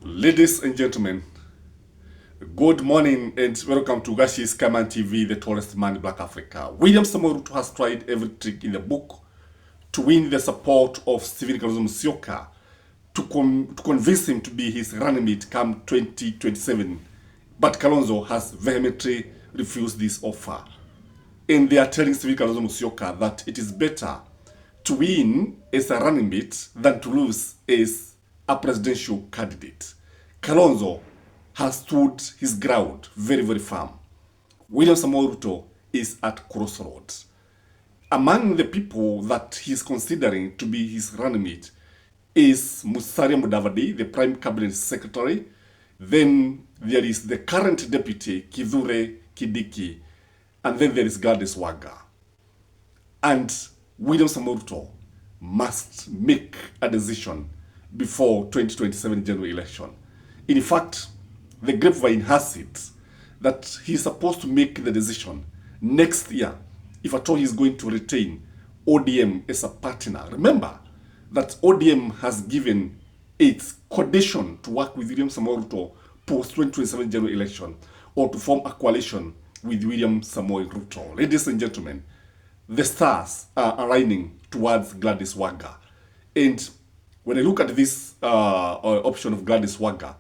Ladies and gentlemen, good morning and welcome to Gashi's Kaman TV, the tallest man in Black Africa. William Samoei Ruto has tried every trick in the book to win the support of Stephen Kalonzo Musyoka to convince him to be his running mate come 2027. But Kalonzo has vehemently refused this offer. And they are telling Stephen Kalonzo Musyoka that it is better to win as a running mate than to lose as a presidential candidate. Kalonzo has stood his ground very, very firm. William Samoei Ruto is at crossroads. Among the people that he's considering to be his running mate is Musalia Mudavadi, the Prime Cabinet Secretary. Then there is the current deputy, Kithure Kindiki, and then there is Gladys Wagga. And William Samoei Ruto must make a decision before 2027 general election. In fact, the grapevine has it that he's supposed to make the decision next year if at all he's going to retain ODM as a partner. Remember that ODM has given its condition to work with William Samoei Ruto post 2027 general election or to form a coalition with William Samoei Ruto. Ladies and gentlemen, the stars are aligning towards Gladys Wagga. And when I look at this option of Gladys Wagga,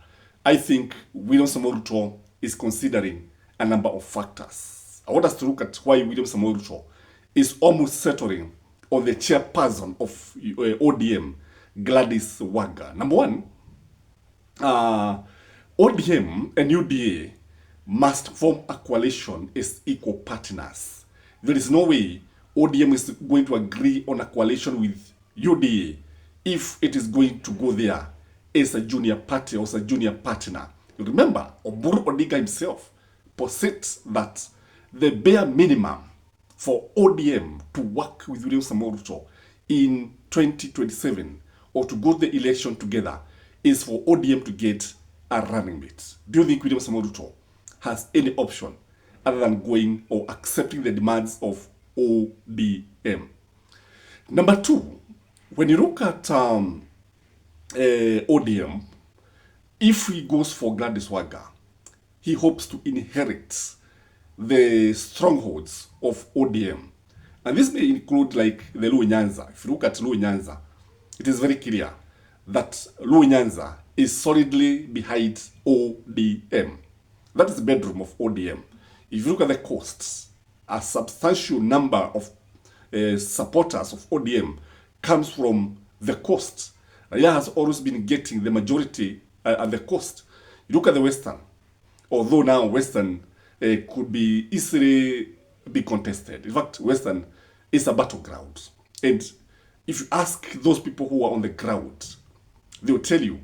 I think William Samoei Ruto is considering a number of factors. I want us to look at why William Samoei Ruto is almost settling on the chairperson of ODM, Gladys Wagga. Number one, ODM and UDA must form a coalition as equal partners. There is no way ODM is going to agree on a coalition with UDA if it is going to go there as a junior party or as a junior partner. You remember, Oburu Odinga himself posits that the bare minimum for ODM to work with William Samoei Ruto in 2027 or to go to the election together is for ODM to get a running mate. Do you think William Samoei Ruto has any option other than going or accepting the demands of ODM? Number two, when you look at ODM, if he goes for Gladys Wagga, he hopes to inherit the strongholds of ODM. And this may include like the Luo Nyanza. If you look at Luo Nyanza, it is very clear that Luo Nyanza is solidly behind ODM. That is the bedroom of ODM. If you look at the costs, a substantial number of supporters of ODM comes from the coast. Raila has always been getting the majority at the coast. You look at the Western, although now Western could be easily be contested. In fact, Western is a battleground. And if you ask those people who are on the ground, they will tell you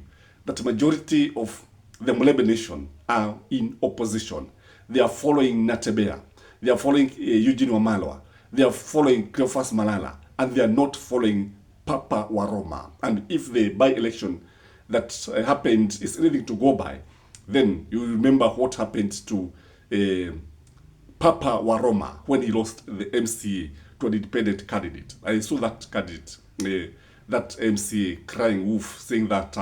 that the majority of the Mulebe nation are in opposition. They are following Natebea. They are following Eugene Wamalwa. They are following Cleophas Malala. And they are not following Papa Waroma. And if the by-election that happened is anything to go by, then you remember what happened to Papa Waroma when he lost the MCA to an independent candidate. I saw that candidate, that MCA crying wolf, saying that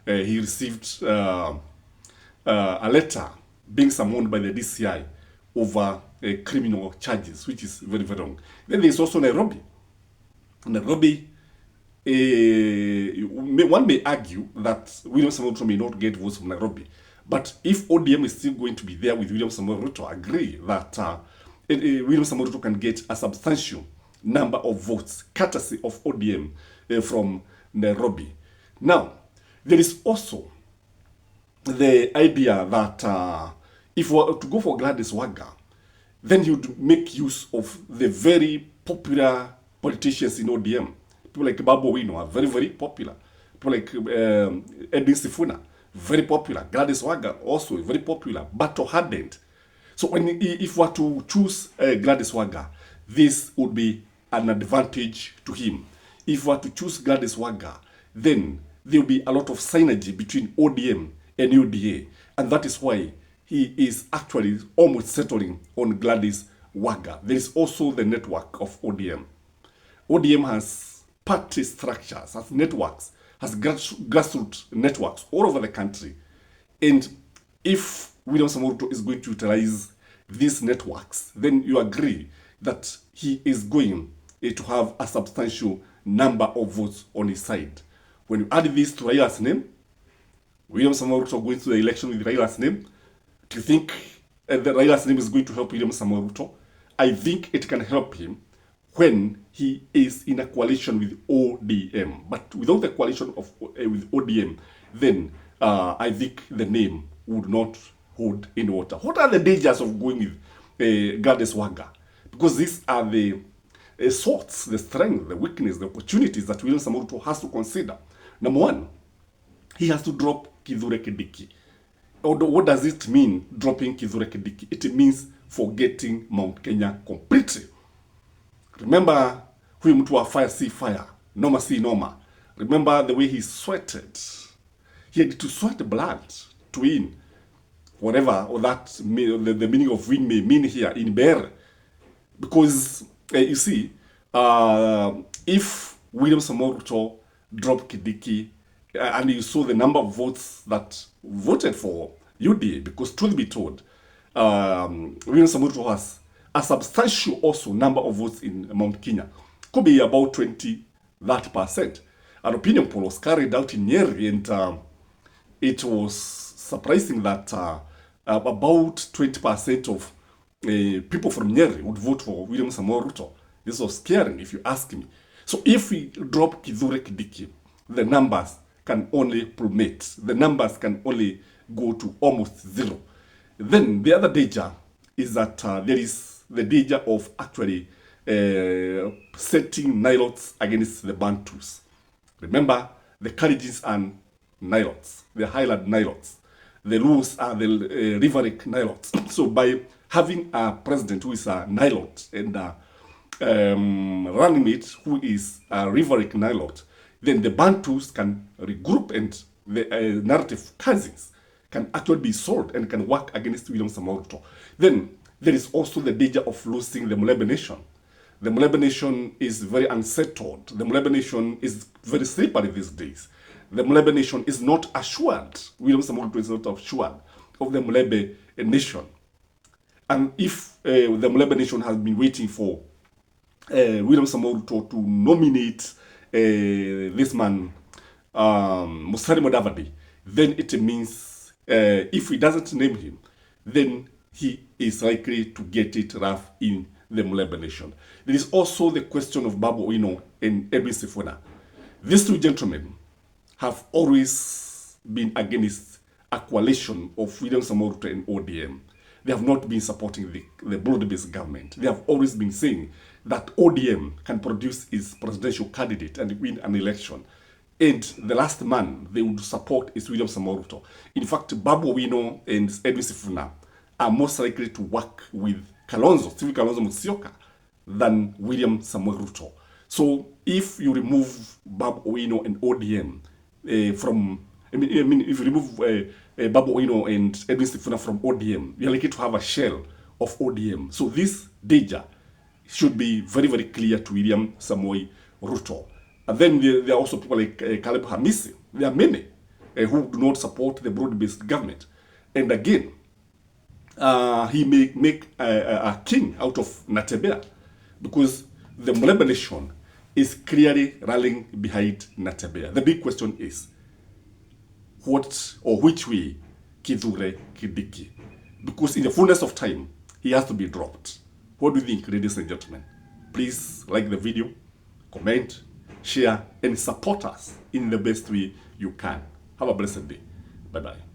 he received a letter being summoned by the DCI over criminal charges, which is very, very wrong. Then there's also Nairobi. Nairobi, one may argue that William Samoei Ruto may not get votes from Nairobi. But if ODM is still going to be there with William Samoei Ruto, I agree that William Samoei Ruto can get a substantial number of votes, courtesy of ODM from Nairobi. Now, there is also the idea that if we were to go for Gladys Wagga, then he would make use of the very popular politicians in ODM. People like Babu Owino are very, very popular. People like Edwin Sifuna, very popular. Gladys Wagga, also very popular, battle-hardened. So if we were to choose Gladys Wagga, this would be an advantage to him. If we were to choose Gladys Wagga, then there will be a lot of synergy between ODM and UDA. And that is why he is actually almost settling on Gladys Wagga. There is also the network of ODM. ODM has party structures, has networks has grassroots networks all over the country. And if William Samoei Ruto is going to utilize these networks, then you agree that he is going to have a substantial number of votes on his side. When you add this to Raila's name, William Samoei Ruto going to the election with Raila's name, do you think that Raila's name is going to help William Samoei Ruto? I think it can help him when he is in a coalition with ODM. But without the coalition of with ODM, then I think the name would not hold in water. What are the dangers of going with Gladys Wanga? Because these are the sorts, the strength, the weakness, the opportunities that William Samoei Ruto has to consider. Number one, he has to drop Kithure Kindiki. What does it mean, dropping Kithure Kindiki? It means forgetting Mount Kenya completely. Remember, huyu mtu wa fire see fire, noma see noma. Remember the way he sweated. He had to sweat blood to win whatever or that the meaning of win may mean here in Bear. Because you see, if William Samoei Ruto dropped Kindiki, and you saw the number of votes that voted for UDA, because truth be told, William Samoei Ruto has a substantial also number of votes in Mount Kenya, could be about 20-30%. An opinion poll was carried out in Nyeri, and it was surprising that about 20% of people from Nyeri would vote for William Samoei Ruto. This was scaring, if you ask me. So if we drop Kithure Kindiki, the numbers can only plummet. The numbers can only go to almost zero. Then the other danger is that there is the danger of actually setting Nilots against the Bantus. Remember, the Kalenjins and Nilots, the Highland Nilots. The rules are the Riveric Nilots. So by having a president who is a Nilot and running mate who is a Riveric Nilot, then the Bantus can regroup and the narrative cousins can actually be solved and can work against William Samoei Ruto. Then there is also the danger of losing the Mulebe Nation. The Mulebe Nation is very unsettled. The Mulebe Nation is very slippery these days. The Mulebe Nation is not assured. William Samoei Ruto is not assured of the Mulebe Nation. And if the Mulebe Nation has been waiting for William Samoei Ruto to nominate this man, Musalia Mudavadi, then it means if he doesn't name him, then he is likely to get it rough in the Mulebe Nation. There is also the question of Babu Owino and Edwin Sifuna. These two gentlemen have always been against a coalition of William Samoei Ruto and ODM. They have not been supporting the broad-based government. They have always been saying that ODM can produce its presidential candidate and win an election. And the last man they would support is William Samoei Ruto. In fact, Babu Owino and Edwin Sifuna are most likely to work with Stephen Kalonzo Musyoka than William Samoei Ruto. So if you remove Babu Owino and ODM if you remove Babu Owino and Edwin Sifuna from ODM, you're likely to have a shell of ODM. So this danger should be very, very clear to William Samoei Ruto. And then there are also people like Caleb Hamisi. There are many who do not support the broad-based government. And again, he may make a king out of Natebea, because the Mulebe Nation is clearly rallying behind Natebea. The big question is, what or which way Kithure Kindiki? Because in the fullness of time, he has to be dropped. What do you think, ladies and gentlemen? Please like the video, comment, share, and support us in the best way you can. Have a blessed day. Bye-bye.